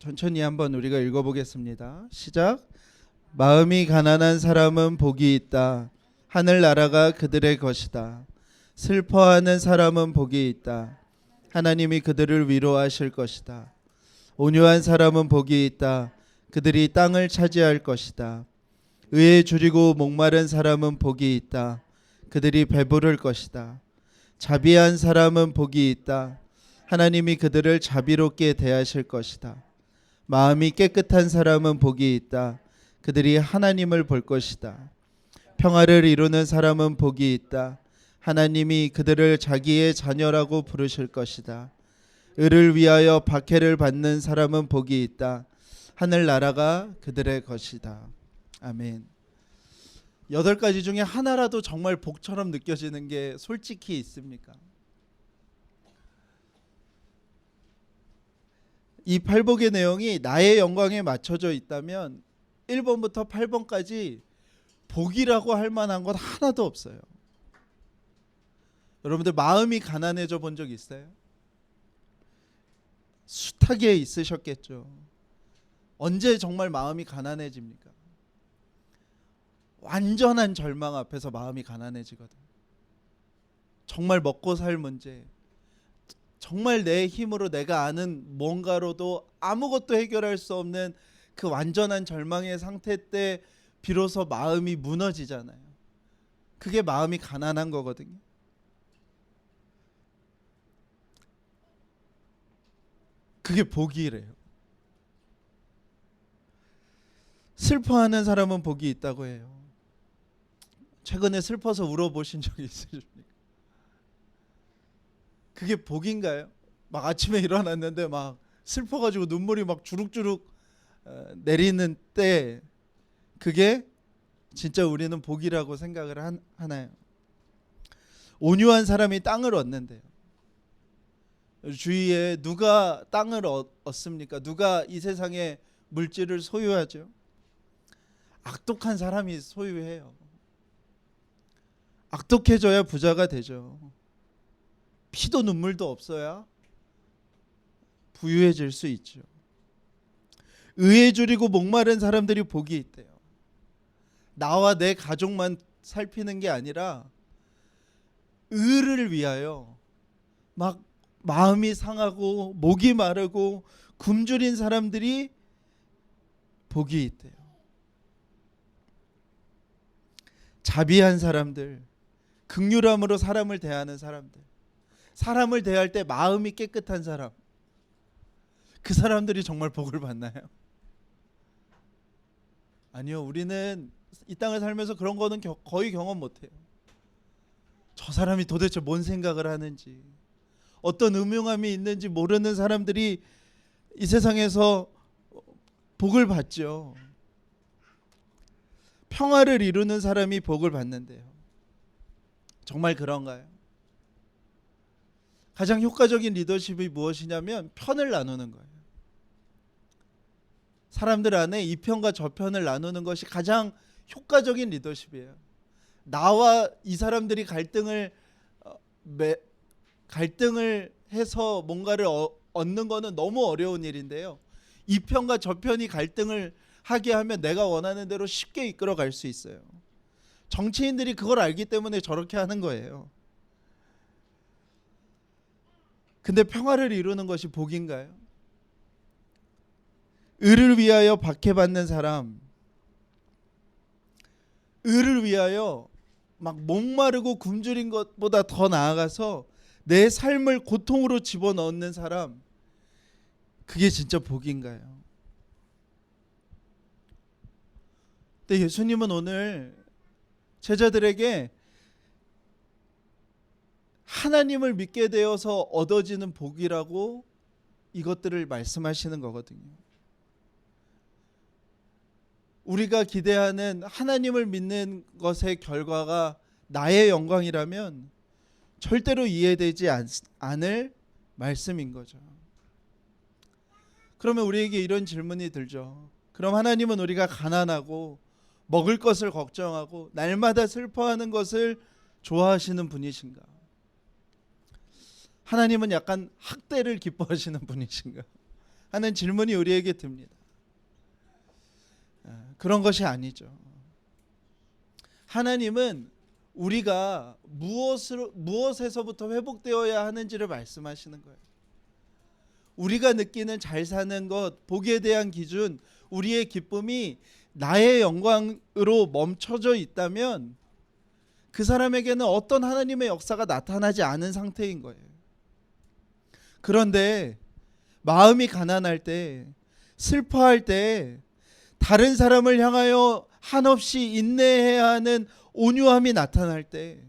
천천히 한번 우리가 읽어보겠습니다. 시작. 마음이 가난한 사람은 복이 있다. 하늘나라가 그들의 것이다. 슬퍼하는 사람은 복이 있다. 하나님이 그들을 위로하실 것이다. 온유한 사람은 복이 있다. 그들이 땅을 차지할 것이다. 의에 줄이고 목마른 사람은 복이 있다. 그들이 배부를 것이다. 자비한 사람은 복이 있다. 하나님이 그들을 자비롭게 대하실 것이다. 마음이 깨끗한 사람은 복이 있다. 그들이 하나님을 볼 것이다. 평화를 이루는 사람은 복이 있다. 하나님이 그들을 자기의 자녀라고 부르실 것이다. 의를 위하여 박해를 받는 사람은 복이 있다. 하늘나라가 그들의 것이다. 아멘. 8가지 중에 하나라도 정말 복처럼 느껴지는 게 솔직히 있습니까? 이 팔복의 내용이 나의 영광에 맞춰져 있다면 1번부터 8번까지 복이라고 할 만한 것 하나도 없어요. 여러분들 마음이 가난해져 본 적 있어요? 숱하게 있으셨겠죠. 언제 정말 마음이 가난해집니까? 완전한 절망 앞에서 마음이 가난해지거든. 정말 먹고 살 문제, 정말 내 힘으로 내가 아는 뭔가로도 아무것도 해결할 수 없는 그 완전한 절망의 상태 때 비로소 마음이 무너지잖아요. 그게 마음이 가난한 거거든요. 그게 복이래요. 슬퍼하는 사람은 복이 있다고 해요. 최근에 슬퍼서 울어보신 적이 있으십니까? 그게 복인가요? 막 아침에 일어났는데 막 슬퍼가지고 눈물이 막 주룩주룩 내리는 때 그게 진짜 우리는 복이라고 생각을 하나요? 온유한 사람이 땅을 얻는데요. 주위에 누가 땅을 얻습니까? 누가 이 세상에 물질을 소유하죠? 악독한 사람이 소유해요. 악독해져야 부자가 되죠. 피도 눈물도 없어야 부유해질 수 있죠. 의에 줄이고 목마른 사람들이 복이 있대요. 나와 내 가족만 살피는 게 아니라 의를 위하여 막 마음이 상하고 목이 마르고 굶주린 사람들이 복이 있대요. 자비한 사람들, 긍휼함으로 사람을 대하는 사람들, 사람을 대할 때 마음이 깨끗한 사람, 그 사람들이 정말 복을 받나요? 아니요. 우리는 이 땅을 살면서 그런 거는 거의 경험 못해요. 저 사람이 도대체 뭔 생각을 하는지, 어떤 음흉함이 있는지 모르는 사람들이 이 세상에서 복을 받죠. 평화를 이루는 사람이 복을 받는데요. 정말 그런가요? 가장 효과적인 리더십이 무엇이냐면 편을 나누는 거예요. 사람들 안에 이 편과 저 편을 나누는 것이 가장 효과적인 리더십이에요. 나와 이 사람들이 갈등을 해서 뭔가를 얻는 거는 너무 어려운 일인데요. 이 편과 저 편이 갈등을 하게 하면 내가 원하는 대로 쉽게 이끌어갈 수 있어요. 정치인들이 그걸 알기 때문에 저렇게 하는 거예요. 근데 평화를 이루는 것이 복인가요? 의를 위하여 박해받는 사람, 의를 위하여 막 목마르고 굶주린 것보다 더 나아가서 내 삶을 고통으로 집어넣는 사람, 그게 진짜 복인가요? 근데 예수님은 오늘 제자들에게 하나님을 믿게 되어서 얻어지는 복이라고 이것들을 말씀하시는 거거든요. 우리가 기대하는 하나님을 믿는 것의 결과가 나의 영광이라면 절대로 이해되지 않을 말씀인 거죠. 그러면 우리에게 이런 질문이 들죠. 그럼 하나님은 우리가 가난하고 먹을 것을 걱정하고 날마다 슬퍼하는 것을 좋아하시는 분이신가? 하나님은 약간 학대를 기뻐하시는 분이신가? 하는 질문이 우리에게 듭니다. 그런 것이 아니죠. 하나님은 우리가 무엇에서부터 회복되어야 하는지를 말씀하시는 거예요. 우리가 느끼는 잘 사는 것, 복에 대한 기준, 우리의 기쁨이 나의 영광으로 멈춰져 있다면 그 사람에게는 어떤 하나님의 역사가 나타나지 않은 상태인 거예요. 그런데 마음이 가난할 때, 슬퍼할 때, 다른 사람을 향하여 한없이 인내해야 하는 온유함이 나타날 때,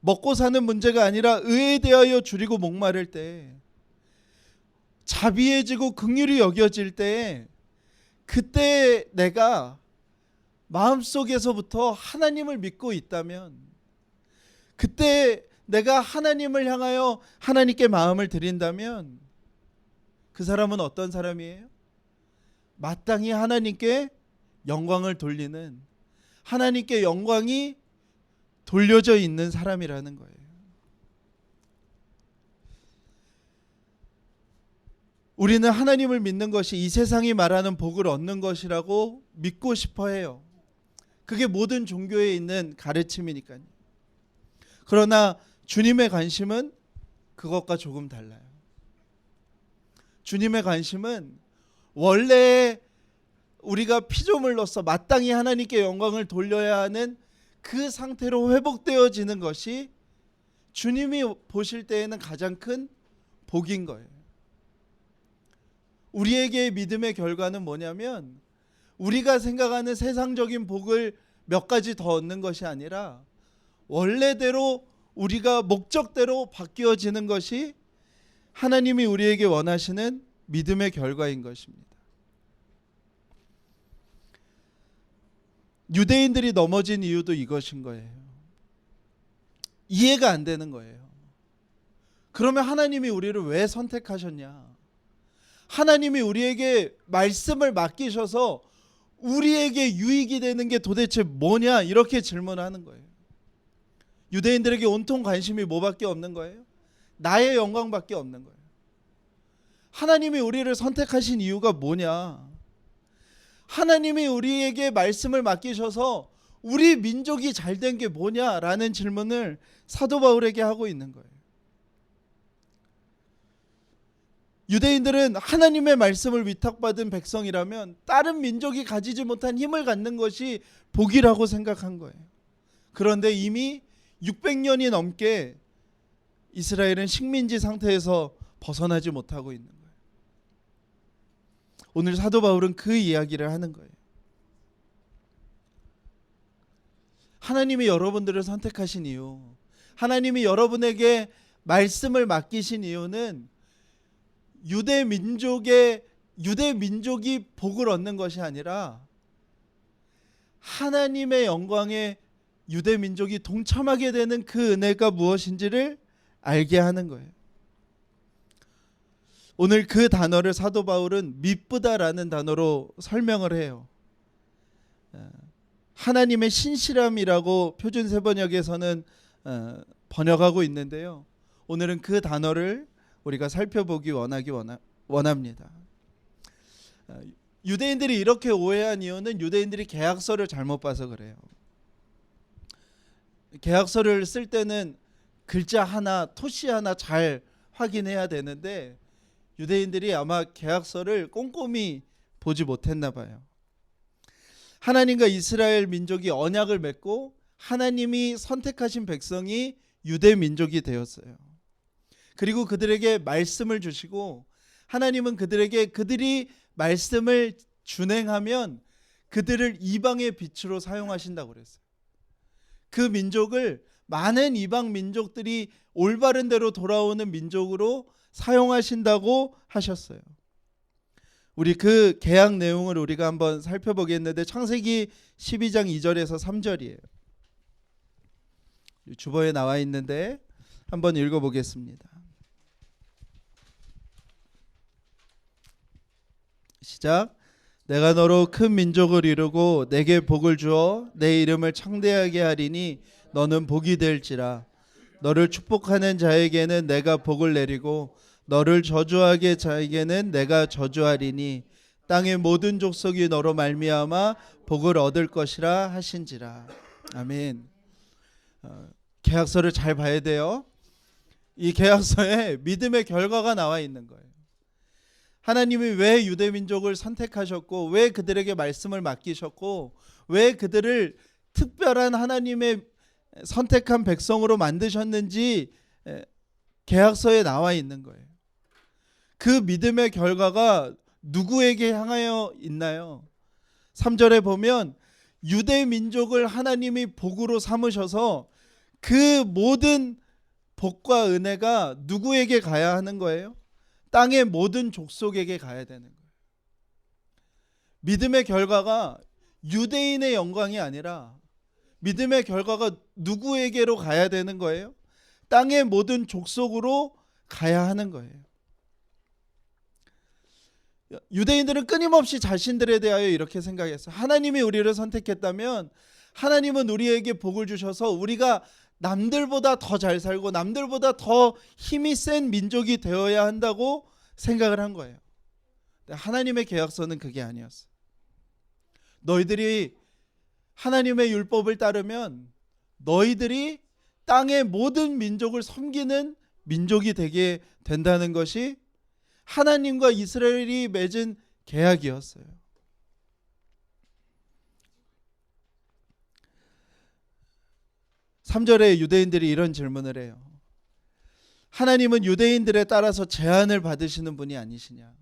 먹고 사는 문제가 아니라 의에 대하여 줄이고 목마를 때, 자비해지고 긍휼히 여겨질 때, 그때 내가 마음속에서부터 하나님을 믿고 있다면, 그때 내가 하나님을 향하여 하나님께 마음을 드린다면 그 사람은 어떤 사람이에요? 마땅히 하나님께 영광을 돌리는, 하나님께 영광이 돌려져 있는 사람이라는 거예요. 우리는 하나님을 믿는 것이 이 세상이 말하는 복을 얻는 것이라고 믿고 싶어 해요. 그게 모든 종교에 있는 가르침이니까요. 그러나 주님의 관심은 그것과 조금 달라요. 주님의 관심은 원래 우리가 피조물로서 마땅히 하나님께 영광을 돌려야 하는 그 상태로 회복되어지는 것이 주님이 보실 때에는 가장 큰 복인 거예요. 우리에게의 믿음의 결과는 뭐냐면 우리가 생각하는 세상적인 복을 몇 가지 더 얻는 것이 아니라 원래대로 우리가 목적대로 바뀌어지는 것이 하나님이 우리에게 원하시는 믿음의 결과인 것입니다. 유대인들이 넘어진 이유도 이것인 거예요. 이해가 안 되는 거예요. 그러면 하나님이 우리를 왜 선택하셨냐? 하나님이 우리에게 말씀을 맡기셔서 우리에게 유익이 되는 게 도대체 뭐냐? 이렇게 질문하는 거예요. 유대인들에게 온통 관심이 뭐밖에 없는 거예요? 나의 영광밖에 없는 거예요. 하나님이 우리를 선택하신 이유가 뭐냐? 하나님이 우리에게 말씀을 맡기셔서 우리 민족이 잘된 게 뭐냐라는 질문을 사도 바울에게 하고 있는 거예요. 유대인들은 하나님의 말씀을 위탁받은 백성이라면 다른 민족이 가지지 못한 힘을 갖는 것이 복이라고 생각한 거예요. 그런데 이미 600년이 넘게 이스라엘은 식민지 상태에서 벗어나지 못하고 있는 거예요. 오늘 사도 바울은 그 이야기를 하는 거예요. 하나님이 여러분들을 선택하신 이유, 하나님이 여러분에게 말씀을 맡기신 이유는 유대 민족이 복을 얻는 것이 아니라 하나님의 영광에 유대 민족이 동참하게 되는 그 은혜가 무엇인지를 알게 하는 거예요. 오늘 그 단어를 사도 바울은 미쁘다라는 단어로 설명을 해요. 하나님의 신실함이라고 표준 세번역에서는 번역하고 있는데요. 오늘은 그 단어를 우리가 살펴보기 원합니다. 유대인들이 이렇게 오해한 이유는 유대인들이 계약서를 잘못 봐서 그래요. 계약서를 쓸 때는 글자 하나, 토시 하나 잘 확인해야 되는데 유대인들이 아마 계약서를 꼼꼼히 보지 못했나 봐요. 하나님과 이스라엘 민족이 언약을 맺고 하나님이 선택하신 백성이 유대 민족이 되었어요. 그리고 그들에게 말씀을 주시고 하나님은 그들에게 그들이 말씀을 준행하면 그들을 이방의 빛으로 사용하신다고 그랬어요. 그 민족을 많은 이방 민족들이 올바른 대로 돌아오는 민족으로 사용하신다고 하셨어요. 우리 그 계약 내용을 우리가 한번 살펴보겠는데 창세기 12장 2절에서 3절이에요. 주보에 나와 있는데 한번 읽어보겠습니다. 시작. 내가 너로 큰 민족을 이루고 내게 복을 주어 내 이름을 창대하게 하리니 너는 복이 될지라. 너를 축복하는 자에게는 내가 복을 내리고 너를 저주하게 자에게는 내가 저주하리니 땅의 모든 족속이 너로 말미암아 복을 얻을 것이라 하신지라. 아멘. 계약서를 잘 봐야 돼요. 이 계약서에 믿음의 결과가 나와 있는 거예요. 하나님이 왜 유대 민족을 선택하셨고, 왜 그들에게 말씀을 맡기셨고, 왜 그들을 특별한 하나님의 선택한 백성으로 만드셨는지 계약서에 나와 있는 거예요. 그 믿음의 결과가 누구에게 향하여 있나요? 3절에 보면 유대 민족을 하나님이 복으로 삼으셔서 그 모든 복과 은혜가 누구에게 가야 하는 거예요? 땅의 모든 족속에게 가야 되는 거예요. 믿음의 결과가 유대인의 영광이 아니라 믿음의 결과가 누구에게로 가야 되는 거예요? 땅의 모든 족속으로 가야 하는 거예요. 유대인들은 끊임없이 자신들에 대하여 이렇게 생각했어요. 하나님이 우리를 선택했다면 하나님은 우리에게 복을 주셔서 우리가 남들보다 더 잘 살고 남들보다 더 힘이 센 민족이 되어야 한다고 생각을 한 거예요. 하나님의 계약서는 그게 아니었어요. 너희들이 하나님의 율법을 따르면 너희들이 땅의 모든 민족을 섬기는 민족이 되게 된다는 것이 하나님과 이스라엘이 맺은 계약이었어요. (3절에) 유대인들이 이런 질문을 해요. 하나님은 유대인들에 따라서 제한을 받으시는 분이 아니시냐?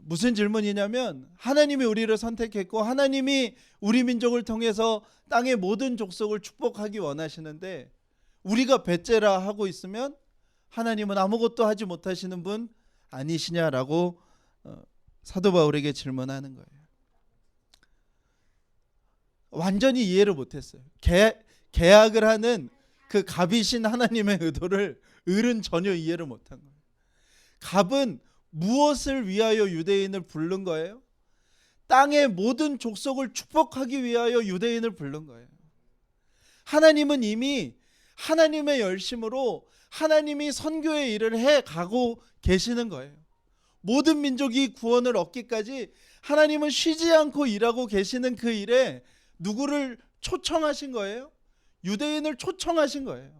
무슨 질문이냐면, 하나님이 우리를 선택했고 하나님이 우리 민족을 통해서 땅의 모든 족속을 축복하기 원하시는데 우리가 배째라 하고 있으면 하나님은 아무것도 하지 못하시는 분 아니시냐라고 사도 바울에게 질문하는 거예요. 완전히 이해를 못했어요. 계약을 하는 그 갑이신 하나님의 의도를 을은 전혀 이해를 못한 거예요. 갑은 무엇을 위하여 유대인을 부른 거예요? 땅의 모든 족속을 축복하기 위하여 유대인을 부른 거예요. 하나님은 이미 하나님의 열심으로 하나님이 선교의 일을 해 가고 계시는 거예요. 모든 민족이 구원을 얻기까지 하나님은 쉬지 않고 일하고 계시는 그 일에 누구를 초청하신 거예요? 유대인을 초청하신 거예요.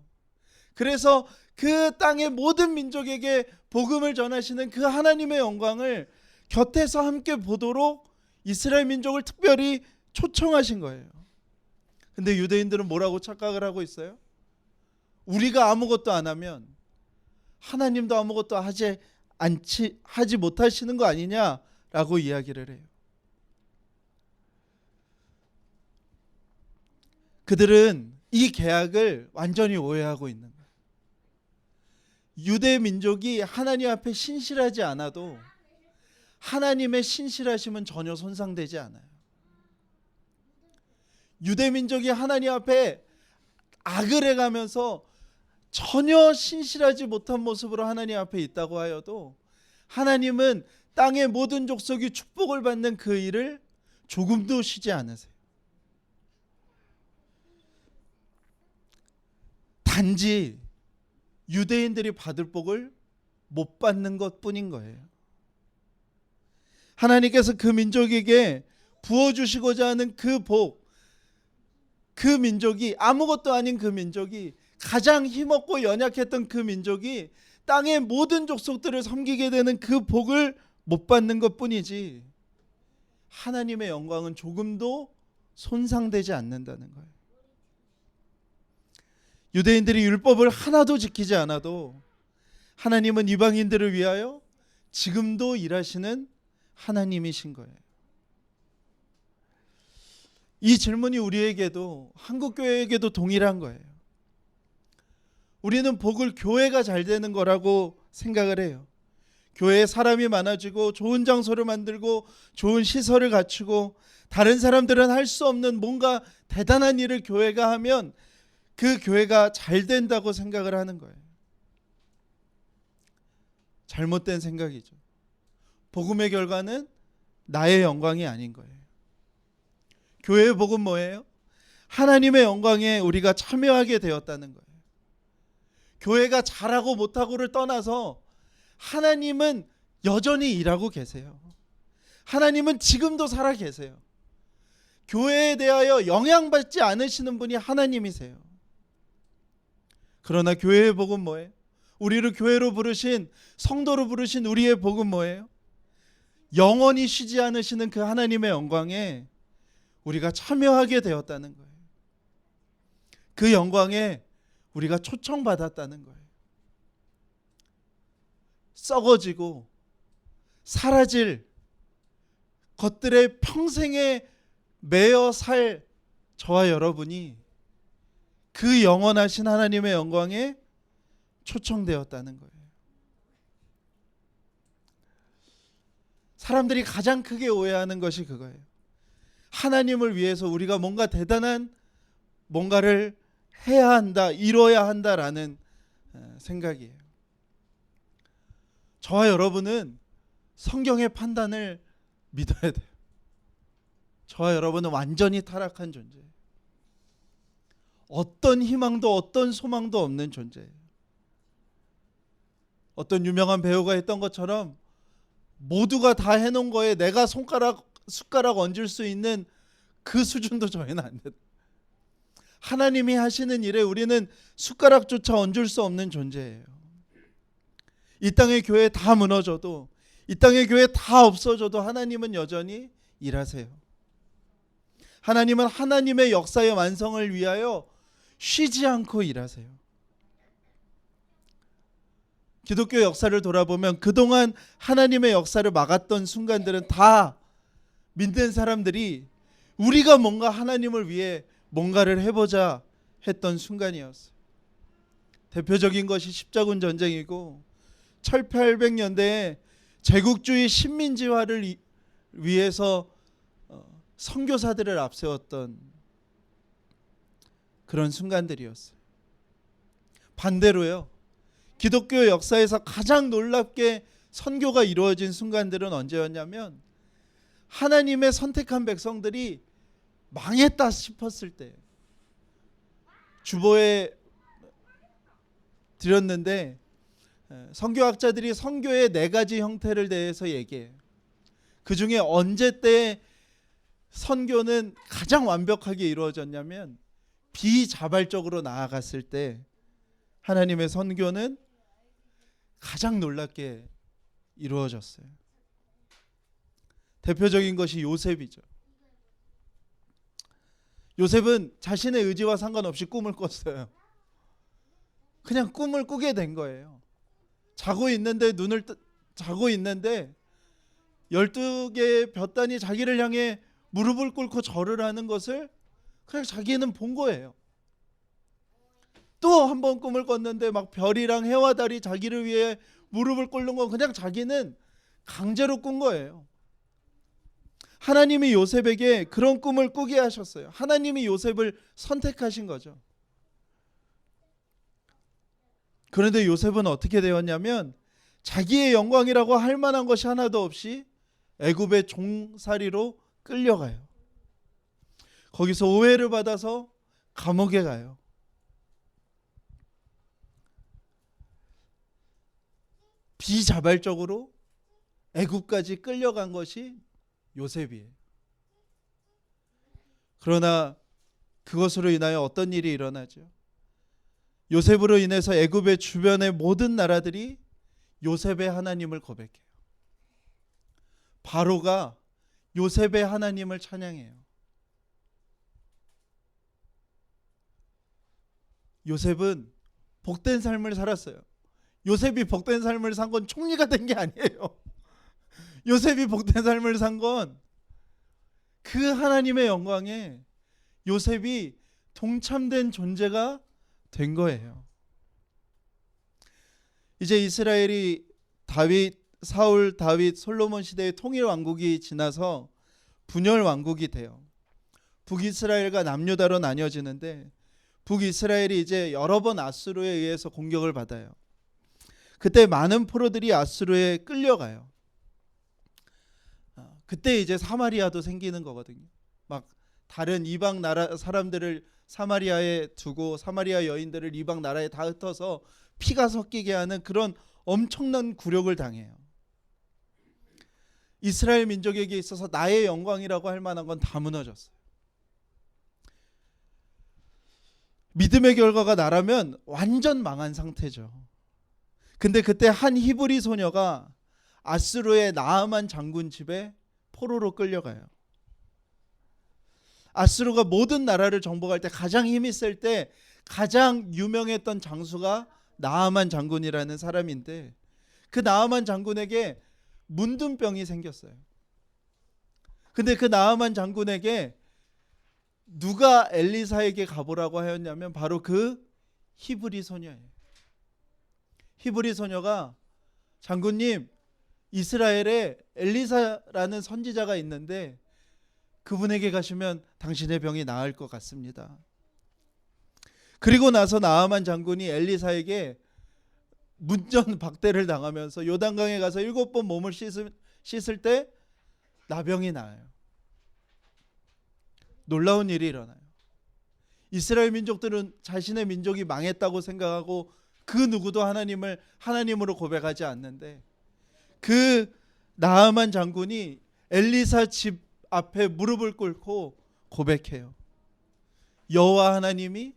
그래서 그 땅의 모든 민족에게 복음을 전하시는 그 하나님의 영광을 곁에서 함께 보도록 이스라엘 민족을 특별히 초청하신 거예요. 근데 유대인들은 뭐라고 착각을 하고 있어요? 우리가 아무것도 안 하면 하나님도 아무것도 하지 못하시는 거 아니냐라고 이야기를 해요. 그들은 이 계약을 완전히 오해하고 있는 거예요. 유대 민족이 하나님 앞에 신실하지 않아도 하나님의 신실하심은 전혀 손상되지 않아요. 유대 민족이 하나님 앞에 악을 해가면서 전혀 신실하지 못한 모습으로 하나님 앞에 있다고 하여도 하나님은 땅의 모든 족속이 축복을 받는 그 일을 조금도 쉬지 않으세요. 단지 유대인들이 받을 복을 못 받는 것뿐인 거예요. 하나님께서 그 민족에게 부어주시고자 하는 그 복, 그 민족이, 아무것도 아닌 그 민족이, 가장 힘없고 연약했던 그 민족이 땅의 모든 족속들을 섬기게 되는 그 복을 못 받는 것뿐이지 하나님의 영광은 조금도 손상되지 않는다는 거예요. 유대인들이 율법을 하나도 지키지 않아도 하나님은 이방인들을 위하여 지금도 일하시는 하나님이신 거예요. 이 질문이 우리에게도, 한국교회에게도 동일한 거예요. 우리는 복을 교회가 잘 되는 거라고 생각을 해요. 교회에 사람이 많아지고 좋은 장소를 만들고 좋은 시설을 갖추고 다른 사람들은 할 수 없는 뭔가 대단한 일을 교회가 하면 그 교회가 잘 된다고 생각을 하는 거예요. 잘못된 생각이죠. 복음의 결과는 나의 영광이 아닌 거예요. 교회의 복은 뭐예요? 하나님의 영광에 우리가 참여하게 되었다는 거예요. 교회가 잘하고 못하고를 떠나서 하나님은 여전히 일하고 계세요. 하나님은 지금도 살아 계세요. 교회에 대하여 영향받지 않으시는 분이 하나님이세요. 그러나 교회의 복은 뭐예요? 우리를 교회로 부르신, 성도로 부르신 우리의 복은 뭐예요? 영원히 쉬지 않으시는 그 하나님의 영광에 우리가 참여하게 되었다는 거예요. 그 영광에 우리가 초청받았다는 거예요. 썩어지고 사라질 것들의 평생에 매여 살 저와 여러분이 그 영원하신 하나님의 영광에 초청되었다는 거예요. 사람들이 가장 크게 오해하는 것이 그거예요. 하나님을 위해서 우리가 뭔가 대단한 뭔가를 해야 한다, 이뤄야 한다라는 생각이에요. 저와 여러분은 성경의 판단을 믿어야 돼요. 저와 여러분은 완전히 타락한 존재예요. 어떤 희망도 어떤 소망도 없는 존재예요. 어떤 유명한 배우가 했던 것처럼 모두가 다 해놓은 거에 내가 숟가락 얹을 수 있는 그 수준도 저희는 안 돼요. 하나님이 하시는 일에 우리는 숟가락조차 얹을 수 없는 존재예요. 이 땅의 교회 다 무너져도, 이 땅의 교회 다 없어져도 하나님은 여전히 일하세요. 하나님은 하나님의 역사의 완성을 위하여 쉬지 않고 일하세요. 기독교 역사를 돌아보면 그동안 하나님의 역사를 막았던 순간들은 다 믿는 사람들이 우리가 뭔가 하나님을 위해 뭔가를 해보자 했던 순간이었어요. 대표적인 것이 십자군 전쟁이고 1800년대에 제국주의 식민지화를 위해서 선교사들을 앞세웠던 그런 순간들이었어요. 반대로요, 기독교 역사에서 가장 놀랍게 선교가 이루어진 순간들은 언제였냐면 하나님의 선택한 백성들이 망했다 싶었을 때, 주보에 드렸는데 선교학자들이 선교의 4가지 형태를 대해서 얘기해요. 그 중에 언제 때 선교는 가장 완벽하게 이루어졌냐면 비자발적으로 나아갔을 때 하나님의 선교는 가장 놀랍게 이루어졌어요. 대표적인 것이 요셉이죠. 요셉은 자신의 의지와 상관없이 꿈을 꿨어요. 그냥 꿈을 꾸게 된 거예요. 자고 있는데 12개의 볕단이 자기를 향해 무릎을 꿇고 절을 하는 것을 그냥 자기는 본 거예요. 또 한 번 꿈을 꿨는데 막 별이랑 해와 달이 자기를 위해 무릎을 꿇는 건 그냥 자기는 강제로 꾼 거예요. 하나님이 요셉에게 그런 꿈을 꾸게 하셨어요. 하나님이 요셉을 선택하신 거죠. 그런데 요셉은 어떻게 되었냐면 자기의 영광이라고 할 만한 것이 하나도 없이 애굽의 종살이로 끌려가요. 거기서 오해를 받아서 감옥에 가요. 비자발적으로 애굽까지 끌려간 것이 요셉이에요. 그러나 그것으로 인하여 어떤 일이 일어나죠? 요셉으로 인해서 애굽의 주변의 모든 나라들이 요셉의 하나님을 고백해요. 바로가 요셉의 하나님을 찬양해요. 요셉은 복된 삶을 살았어요. 요셉이 복된 삶을 산 건 총리가 된 게 아니에요. 요셉이 복된 삶을 산 건 그 하나님의 영광에 요셉이 동참된 존재가 된 거예요. 이제 이스라엘이 사울, 다윗, 솔로몬 시대의 통일 왕국이 지나서 분열 왕국이 돼요. 북이스라엘과 남유다로 나뉘어지는데 북이스라엘이 이제 여러 번 아수르에 의해서 공격을 받아요. 그때 많은 포로들이 아수르에 끌려가요. 그때 이제 사마리아도 생기는 거거든요. 막 다른 이방 나라 사람들을 사마리아에 두고 사마리아 여인들을 이방 나라에 다 흩어서 피가 섞이게 하는 그런 엄청난 굴욕을 당해요. 이스라엘 민족에게 있어서 나의 영광이라고 할 만한 건 다 무너졌어요. 믿음의 결과가 나라면 완전 망한 상태죠. 근데 그때 한 히브리 소녀가 아수르의 나아만 장군 집에 포로로 끌려가요. 아수르가 모든 나라를 정복할 때 가장 힘이 셀 때 가장 유명했던 장수가 나아만 장군이라는 사람인데, 그 나아만 장군에게 문둥병이 생겼어요. 근데 그 나아만 장군에게 누가 엘리사에게 가보라고 하였냐면 바로 그 히브리 소녀예요. 히브리 소녀가 장군님, 이스라엘에 엘리사라는 선지자가 있는데 그분에게 가시면 당신의 병이 나을 것 같습니다. 그리고 나서 나아만 장군이 엘리사에게 문전박대를 당하면서 요단강에 가서 7번 몸을 씻을 때 나병이 나아요. 놀라운 일이 일어나요. 이스라엘 민족들은 자신의 민족이 망했다고 생각하고 그 누구도 하나님을 하나님으로 고백하지 않는데, 그 나아만 장군이 엘리사 집 앞에 무릎을 꿇고 고백해요. 여호와 하나님이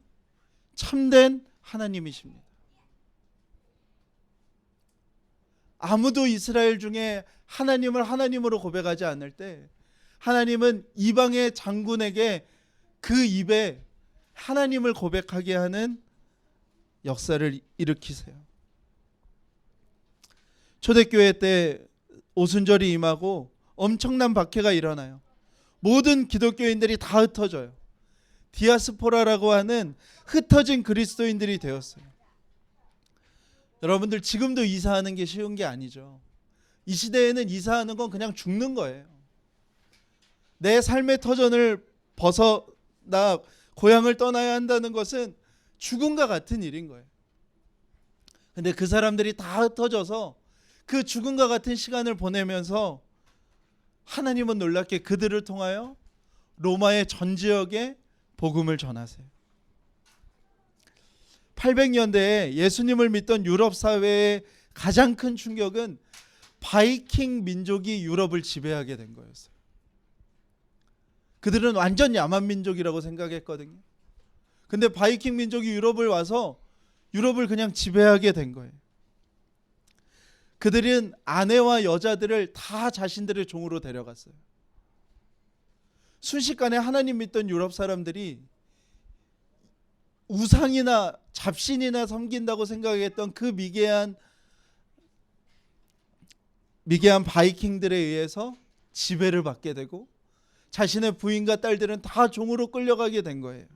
참된 하나님이십니다. 아무도 이스라엘 중에 하나님을 하나님으로 고백하지 않을 때 하나님은 이방의 장군에게 그 입에 하나님을 고백하게 하는 역사를 일으키세요. 초대교회 때 오순절이 임하고 엄청난 박해가 일어나요. 모든 기독교인들이 다 흩어져요. 디아스포라라고 하는 흩어진 그리스도인들이 되었어요. 여러분들, 지금도 이사하는 게 쉬운 게 아니죠. 이 시대에는 이사하는 건 그냥 죽는 거예요. 내 삶의 터전을 벗어나 고향을 떠나야 한다는 것은 죽음과 같은 일인 거예요. 근데 그 사람들이 다 흩어져서 그 죽음과 같은 시간을 보내면서 하나님은 놀랍게 그들을 통하여 로마의 전 지역에 복음을 전하세요. 800년대에 예수님을 믿던 유럽 사회의 가장 큰 충격은 바이킹 민족이 유럽을 지배하게 된 거였어요. 그들은 완전 야만 민족이라고 생각했거든요. 근데 바이킹 민족이 유럽을 와서 유럽을 그냥 지배하게 된 거예요. 그들은 아내와 여자들을 다 자신들의 종으로 데려갔어요. 순식간에 하나님 믿던 유럽 사람들이 우상이나 잡신이나 섬긴다고 생각했던 그 미개한 바이킹들에 의해서 지배를 받게 되고 자신의 부인과 딸들은 다 종으로 끌려가게 된 거예요.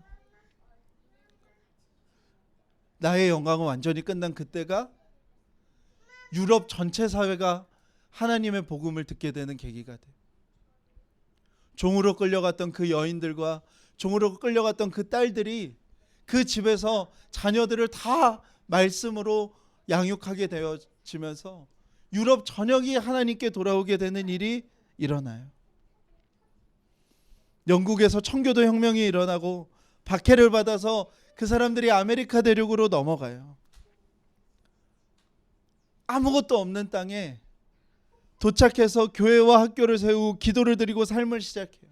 나의 영광은 완전히 끝난 그때가 유럽 전체 사회가 하나님의 복음을 듣게 되는 계기가 돼요. 종으로 끌려갔던 그 여인들과 종으로 끌려갔던 그 딸들이 그 집에서 자녀들을 다 말씀으로 양육하게 되어지면서 유럽 전역이 하나님께 돌아오게 되는 일이 일어나요. 영국에서 청교도 혁명이 일어나고 박해를 받아서 그 사람들이 아메리카 대륙으로 넘어가요. 아무것도 없는 땅에 도착해서 교회와 학교를 세우고 기도를 드리고 삶을 시작해요.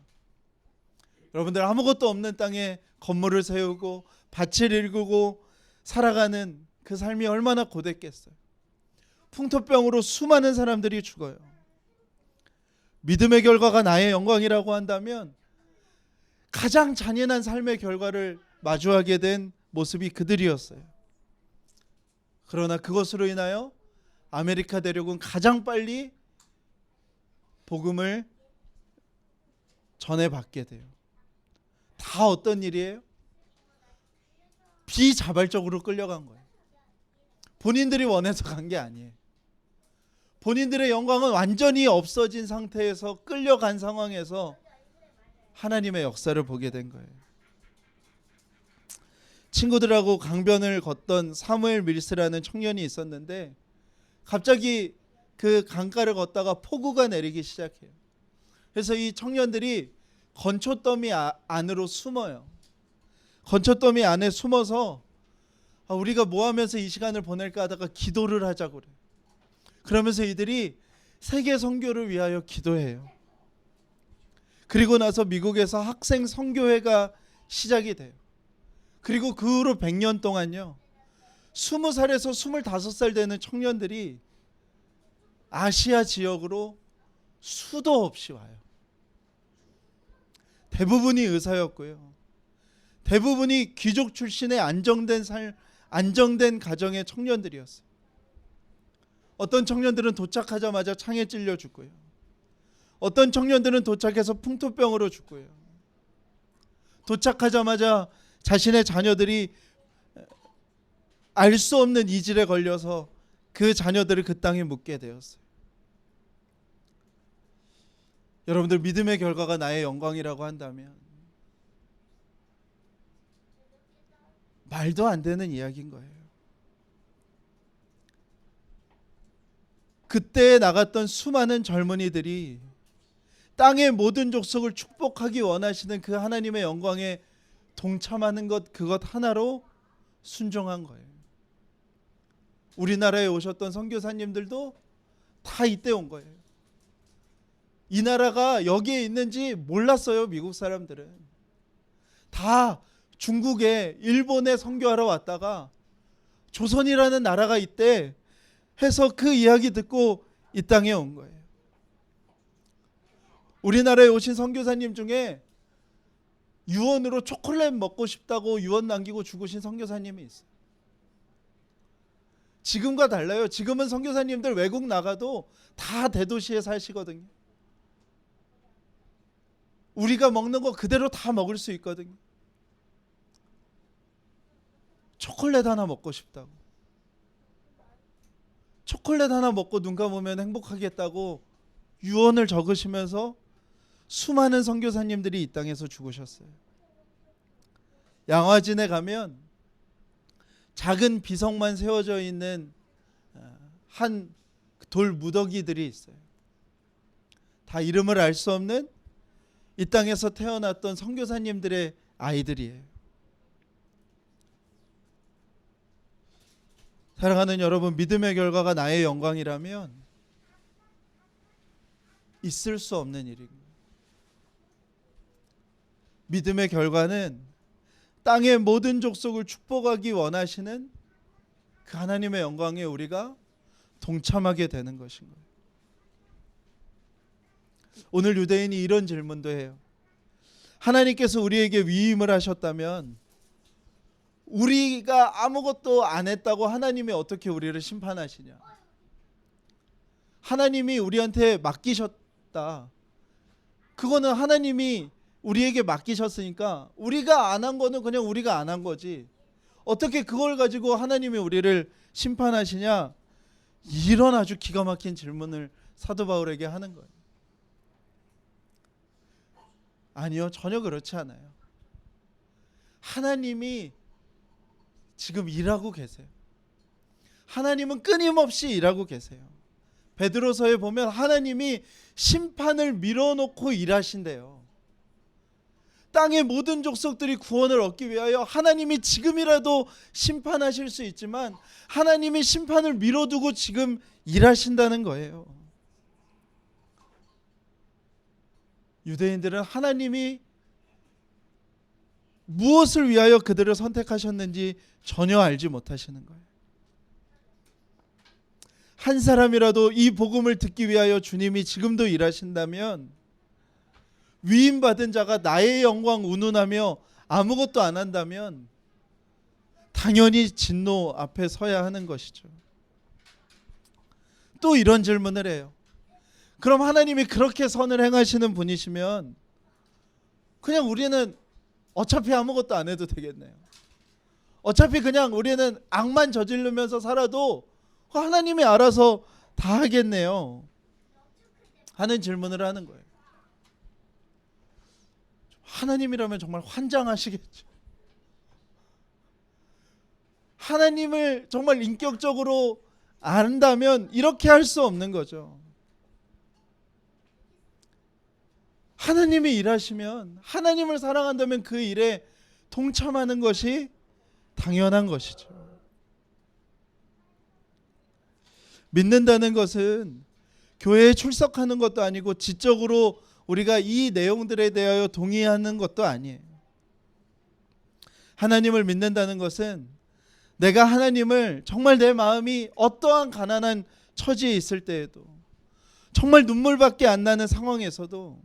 여러분들, 아무것도 없는 땅에 건물을 세우고 밭을 일구고 살아가는 그 삶이 얼마나 고됐겠어요. 풍토병으로 수많은 사람들이 죽어요. 믿음의 결과가 나의 영광이라고 한다면 가장 잔인한 삶의 결과를 마주하게 된 모습이 그들이었어요. 그러나 그것으로 인하여 아메리카 대륙은 가장 빨리 복음을 전해받게 돼요. 다 어떤 일이에요? 비자발적으로 끌려간 거예요. 본인들이 원해서 간 게 아니에요. 본인들의 영광은 완전히 없어진 상태에서 끌려간 상황에서 하나님의 역사를 보게 된 거예요. 친구들하고 강변을 걷던 사무엘 밀스라는 청년이 있었는데 갑자기 그 강가를 걷다가 폭우가 내리기 시작해요. 그래서 이 청년들이 건초더미 안으로 숨어요. 건초더미 안에 숨어서 우리가 뭐 하면서 이 시간을 보낼까 하다가 기도를 하자고 그래요. 그러면서 이들이 세계 선교를 위하여 기도해요. 그리고 나서 미국에서 학생 선교회가 시작이 돼요. 그리고 그 후로 100년 동안요, 20살에서 25살 되는 청년들이 아시아 지역으로 수도 없이 와요. 대부분이 의사였고요. 대부분이 귀족 출신의 안정된 가정의 청년들이었어요. 어떤 청년들은 도착하자마자 창에 찔려 죽고요. 어떤 청년들은 도착해서 풍토병으로 죽고요. 도착하자마자 자신의 자녀들이 알 수 없는 이질에 걸려서 그 자녀들을 그 땅에 묻게 되었어요. 여러분들, 믿음의 결과가 나의 영광이라고 한다면 말도 안 되는 이야기인 거예요. 그때 나갔던 수많은 젊은이들이 땅의 모든 족속을 축복하기 원하시는 그 하나님의 영광에 동참하는 그것 하나로 순종한 거예요. 우리나라에 오셨던 선교사님들도 다 이때 온 거예요. 이 나라가 여기에 있는지 몰랐어요. 미국 사람들은 다 중국에, 일본에 선교하러 왔다가 조선이라는 나라가 있대 해서 그 이야기 듣고 이 땅에 온 거예요. 우리나라에 오신 선교사님 중에 유언으로 초콜릿 먹고 싶다고 유언 남기고 죽으신 선교사님이 있어요. 지금과 달라요. 지금은 선교사님들 외국 나가도 다 대도시에 사시거든요. 우리가 먹는 거 그대로 다 먹을 수 있거든요. 초콜릿 하나 먹고 싶다고, 초콜릿 하나 먹고 눈 감으면 행복하겠다고 유언을 적으시면서 수많은 선교사님들이 이 땅에서 죽으셨어요. 양화진에 가면 작은 비석만 세워져 있는 한 돌 무더기들이 있어요. 다 이름을 알 수 없는 이 땅에서 태어났던 선교사님들의 아이들이에요. 사랑하는 여러분, 믿음의 결과가 나의 영광이라면 있을 수 없는 일입니다. 믿음의 결과는 땅의 모든 족속을 축복하기 원하시는 그 하나님의 영광에 우리가 동참하게 되는 것인 거예요. 오늘 유대인이 이런 질문도 해요. 하나님께서 우리에게 위임을 하셨다면 우리가 아무것도 안 했다고 하나님이 어떻게 우리를 심판하시냐? 하나님이 우리한테 맡기셨다. 그거는 하나님이 우리에게 맡기셨으니까 우리가 안 한 거는 그냥 우리가 안 한 거지. 어떻게 그걸 가지고 하나님이 우리를 심판하시냐? 이런 아주 기가 막힌 질문을 사도 바울에게 하는 거예요. 아니요, 전혀 그렇지 않아요. 하나님이 지금 일하고 계세요. 하나님은 끊임없이 일하고 계세요. 베드로서에 보면 하나님이 심판을 밀어놓고 일하신대요. 땅의 모든 족속들이 구원을 얻기 위하여 하나님이 지금이라도 심판하실 수 있지만 하나님이 심판을 미뤄두고 지금 일하신다는 거예요. 유대인들은 하나님이 무엇을 위하여 그들을 선택하셨는지 전혀 알지 못하시는 거예요. 한 사람이라도 이 복음을 듣기 위하여 주님이 지금도 일하신다면 위임받은 자가 나의 영광 운운하며 아무것도 안 한다면 당연히 진노 앞에 서야 하는 것이죠. 또 이런 질문을 해요. 그럼 하나님이 그렇게 선을 행하시는 분이시면 그냥 우리는 어차피 아무것도 안 해도 되겠네요. 어차피 그냥 우리는 악만 저지르면서 살아도 하나님이 알아서 다 하겠네요 하는 질문을 하는 거예요. 하나님이라면 정말 환장하시겠죠. 하나님을 정말 인격적으로 안다면 이렇게 할 수 없는 거죠. 하나님이 일하시면, 하나님을 사랑한다면 그 일에 동참하는 것이 당연한 것이죠. 믿는다는 것은 교회에 출석하는 것도 아니고 지적으로 우리가 이 내용들에 대하여 동의하는 것도 아니에요. 하나님을 믿는다는 것은 내가 하나님을 정말 내 마음이 어떠한 가난한 처지에 있을 때에도, 정말 눈물밖에 안 나는 상황에서도,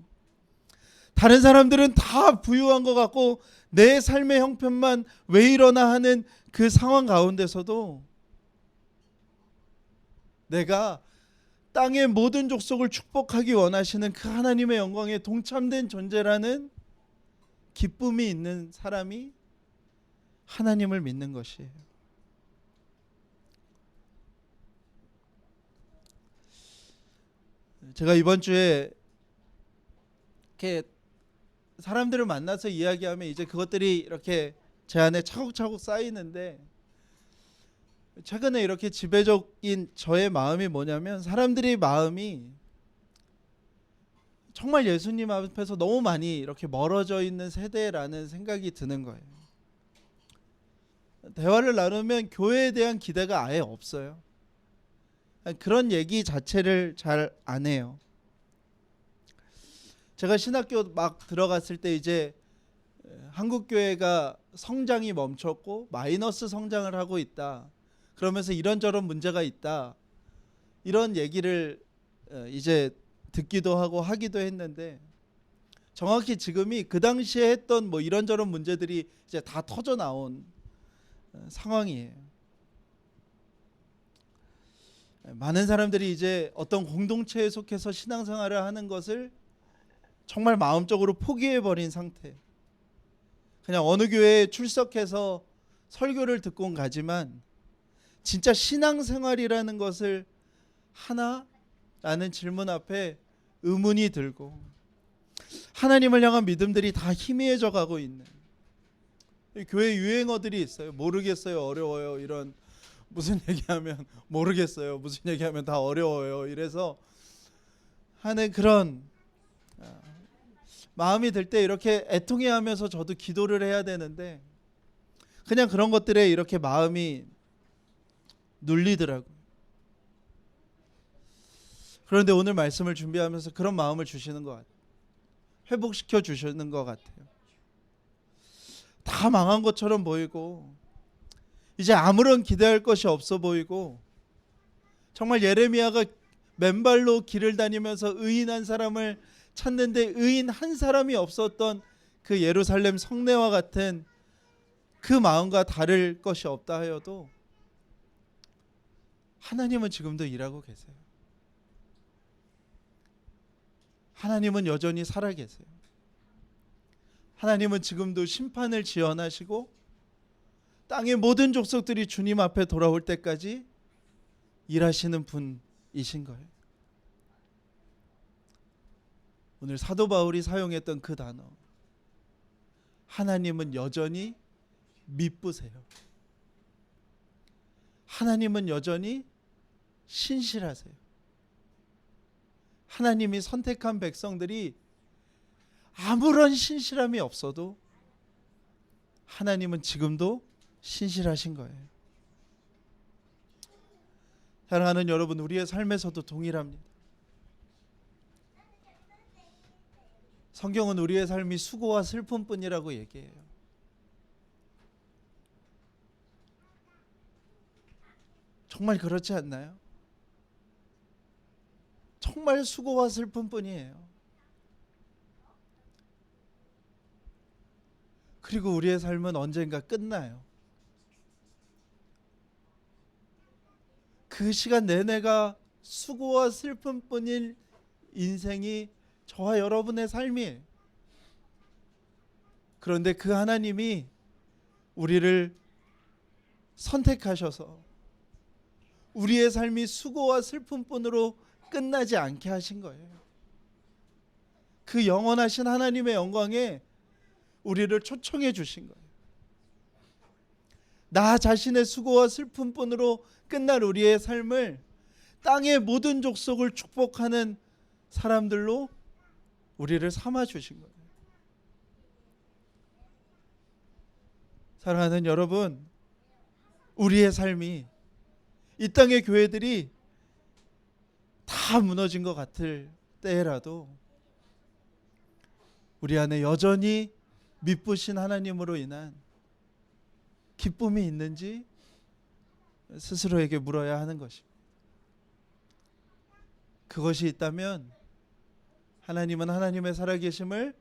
다른 사람들은 다 부유한 것 같고 내 삶의 형편만 왜 이러나 하는 그 상황 가운데서도 내가 땅의 모든 족속을 축복하기 원하시는 그 하나님의 영광에 동참된 존재라는 기쁨이 있는 사람이 하나님을 믿는 것이에요. 제가 이번 주에 이렇게 사람들을 만나서 이야기하면 이제 그것들이 이렇게 제 안에 차곡차곡 쌓이는데, 최근에 이렇게 지배적인 저의 마음이 뭐냐면, 사람들의 마음이 정말 예수님 앞에서 너무 많이 이렇게 멀어져 있는 세대라는 생각이 드는 거예요. 대화를 나누면 교회에 대한 기대가 아예 없어요. 그런 얘기 자체를 잘 안 해요. 제가 신학교 막 들어갔을 때 이제 한국 교회가 성장이 멈췄고 마이너스 성장을 하고 있다, 그러면서 이런저런 문제가 있다, 이런 얘기를 이제 듣기도 하고 하기도 했는데, 정확히 지금이 그 당시에 했던 뭐 이런저런 문제들이 이제 다 터져 나온 상황이에요. 많은 사람들이 이제 어떤 공동체에 속해서 신앙생활을 하는 것을 정말 마음적으로 포기해버린 상태. 그냥 어느 교회에 출석해서 설교를 듣고 가지만 진짜 신앙생활이라는 것을 하나라는 질문 앞에 의문이 들고, 하나님을 향한 믿음들이 다 희미해져 가고 있는 교회 유행어들이 있어요. 모르겠어요, 어려워요, 이런, 무슨 얘기하면 모르겠어요, 무슨 얘기하면 다 어려워요, 이래서 하는 그런 마음이 들 때 이렇게 애통해하면서 저도 기도를 해야 되는데, 그냥 그런 것들에 이렇게 마음이 눌리더라고요. 그런데 오늘 말씀을 준비하면서 그런 마음을 주시는 것 같아요. 회복시켜 주시는 것 같아요. 다 망한 것처럼 보이고 이제 아무런 기대할 것이 없어 보이고, 정말 예레미야가 맨발로 길을 다니면서 의인한 사람을 찾는데 의인 한 사람이 없었던 그 예루살렘 성내와 같은 그 마음과 다를 것이 없다 하여도, 하나님은 지금도 일하고 계세요. 하나님은 여전히 살아계세요. 하나님은 지금도 심판을 지연하시고 땅의 모든 족속들이 주님 앞에 돌아올 때까지 일하시는 분이신 거예요. 오늘 사도 바울이 사용했던 그 단어, 하나님은 여전히 미쁘세요. 하나님은 여전히 신실하세요. 하나님이 선택한 백성들이 아무런 신실함이 없어도 하나님은 지금도 신실하신 거예요. 사랑하는 여러분, 우리의 삶에서도 동일합니다. 성경은 우리의 삶이 수고와 슬픔뿐이라고 얘기해요. 정말 그렇지 않나요? 정말 수고와 슬픔뿐이에요. 그리고 우리의 삶은 언젠가 끝나요. 그 시간 내내가 수고와 슬픔뿐인 인생이 저와 여러분의 삶이에요. 그런데 그 하나님이 우리를 선택하셔서 우리의 삶이 수고와 슬픔뿐으로 끝나지 않게 하신 거예요. 그 영원하신 하나님의 영광에 우리를 초청해 주신 거예요. 나 자신의 수고와 슬픔뿐으로 끝날 우리의 삶을 땅의 모든 족속을 축복하는 사람들로 우리를 삼아 주신 거예요. 사랑하는 여러분, 우리의 삶이, 이 땅의 교회들이 다 무너진 것 같을 때라도 우리 안에 여전히 미쁘신 하나님으로 인한 기쁨이 있는지 스스로에게 물어야 하는 것입니다. 그것이 있다면 하나님은 하나님의 살아계심을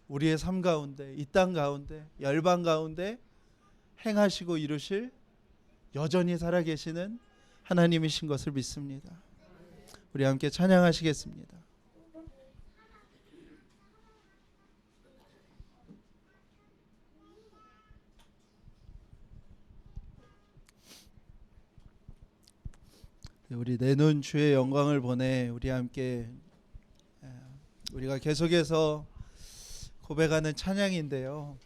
우리의 삶 가운데, 이 땅 가운데, 열방 가운데 행하시고 이루실 여전히 살아계시는 하나님이신 것을 믿습니다. 우리 함께 찬양하시겠습니다. 우리 내놓은 주의 영광을 보내 우리 함께 우리가 계속해서 고백하는 찬양인데요.